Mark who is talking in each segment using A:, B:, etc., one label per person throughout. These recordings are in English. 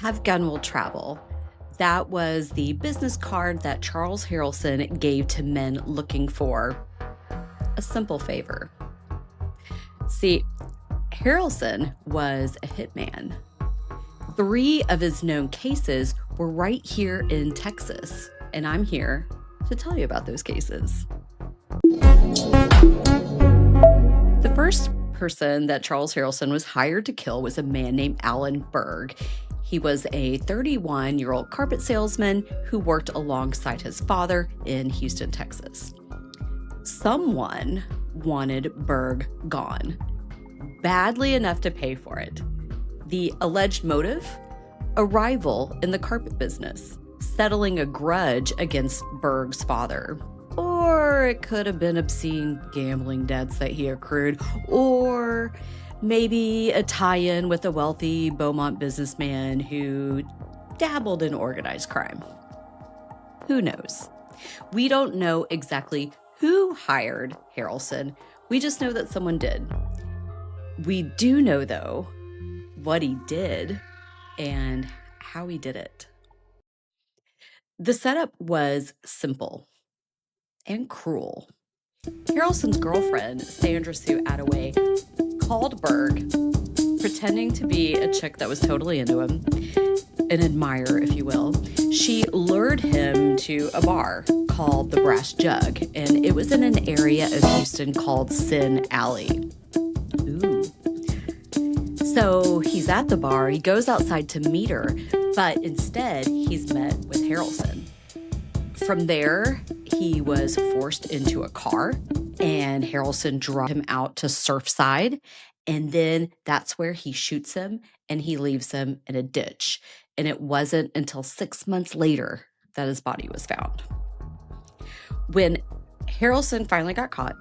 A: Have gun will travel. That was the business card that Charles Harrelson gave to men looking for a simple favor. See, Harrelson was a hitman. 3 of his known cases were right here in Texas, and I'm here to tell you about those cases. The first person that Charles Harrelson was hired to kill was a man named Alan Berg. He was a 31-year-old carpet salesman who worked alongside his father in Houston, Texas. Someone wanted Berg gone, badly enough to pay for it. The alleged motive? A rival in the carpet business, settling a grudge against Berg's father. Or it could have been obscene gambling debts that he accrued, or maybe a tie-in with a wealthy Beaumont businessman who dabbled in organized crime. Who knows? We don't know exactly who hired Harrelson. We just know that someone did. We do know, though, what he did and how he did it. The setup was simple and cruel. Harrelson's girlfriend, Sandra Sue Attaway, called Berg, pretending to be a chick that was totally into him, an admirer, if you will. She lured him to a bar called the Brass Jug, and it was in an area of Houston called Sin Alley. Ooh. So he's at the bar, he goes outside to meet her, but instead he's met with Harrelson. From there, he was forced into a car, and Harrelson drove him out to Surfside, and then that's where he shoots him, and he leaves him in a ditch. And it wasn't until 6 months later that his body was found. When Harrelson finally got caught,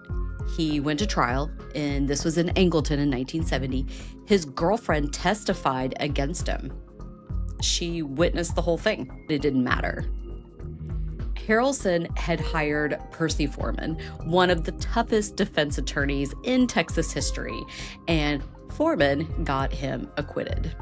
A: he went to trial, and this was in Angleton in 1970. His girlfriend testified against him. She witnessed the whole thing. It didn't matter. Harrelson had hired Percy Foreman, one of the toughest defense attorneys in Texas history, and Foreman got him acquitted.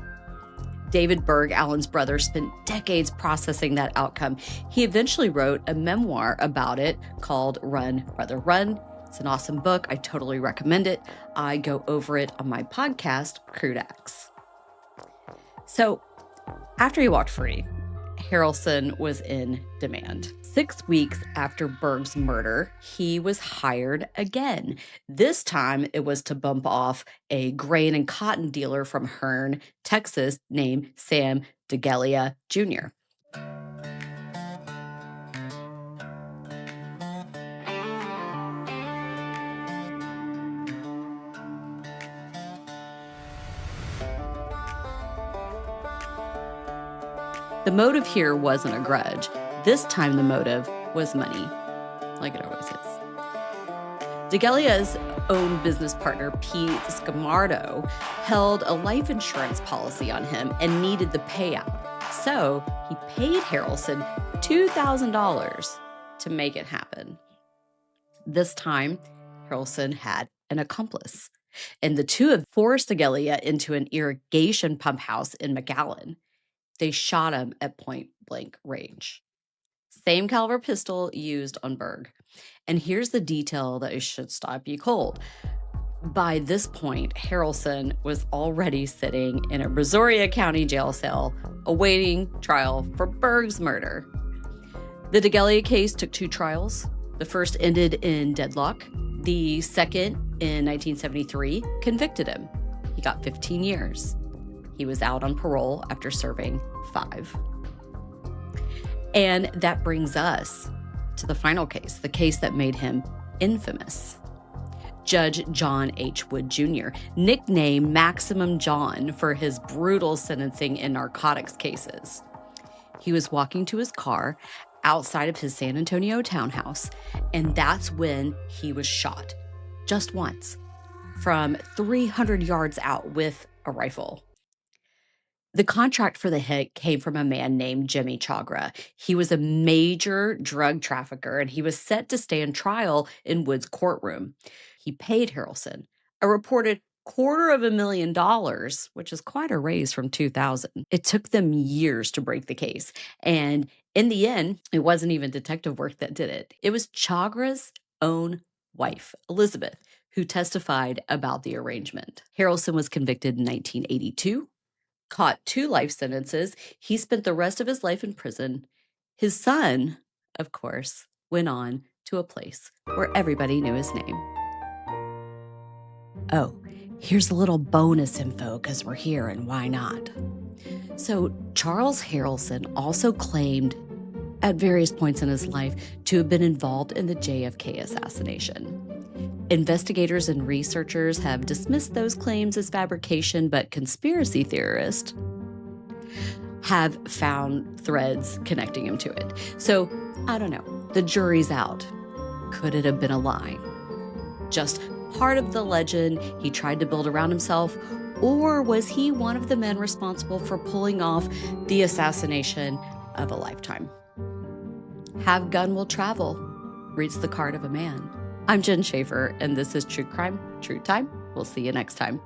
A: David Berg, Alan's brother, spent decades processing that outcome. He eventually wrote a memoir about it called Run, Brother, Run. It's an awesome book. I totally recommend it. I go over it on my podcast, Crude Acts. So after he walked free, Harrelson was in demand. 6 weeks after Berg's murder, he was hired again. This time, it was to bump off a grain and cotton dealer from Hearne, Texas, named Sam DeGelia Jr. The motive here wasn't a grudge. This time the motive was money, like it always is. DeGelia's own business partner, Pete Scamardo, held a life insurance policy on him and needed the payout. So he paid Harrelson $2,000 to make it happen. This time, Harrelson had an accomplice, and the two of forced DeGelia into an irrigation pump house in McAllen. They shot him at point-blank range. Same caliber pistol used on Berg. And here's the detail that should stop you cold. By this point, Harrelson was already sitting in a Brazoria County jail cell awaiting trial for Berg's murder. The DeGelia case took 2 trials. The first ended in deadlock. The second, in 1973, convicted him. He got 15 years. He was out on parole after serving 5. And that brings us to the final case, the case that made him infamous. Judge John H. Wood Jr., nicknamed Maximum John for his brutal sentencing in narcotics cases. He was walking to his car outside of his San Antonio townhouse, and that's when he was shot, just once, from 300 yards out with a rifle. The contract for the hit came from a man named Jimmy Chagra. He was a major drug trafficker, and he was set to stand trial in Wood's courtroom. He paid Harrelson a reported $250,000, which is quite a raise from 2000. It took them years to break the case. And in the end, it wasn't even detective work that did it. It was Chagra's own wife, Elizabeth, who testified about the arrangement. Harrelson was convicted in 1982, caught 2 life sentences. He spent the rest of his life in prison. His son, of course, went on to a place where everybody knew his name. Oh, here's a little bonus info because we're here and why not? So, Charles Harrelson also claimed at various points in his life to have been involved in the JFK assassination. Investigators and researchers have dismissed those claims as fabrication, but conspiracy theorists have found threads connecting him to it. So, I don't know. The jury's out. Could it have been a lie? Just part of the legend he tried to build around himself? Or was he one of the men responsible for pulling off the assassination of a lifetime? Have gun will travel, reads the card of a man. I'm Jen Schaffer, and this is True Crime, True Time. We'll see you next time.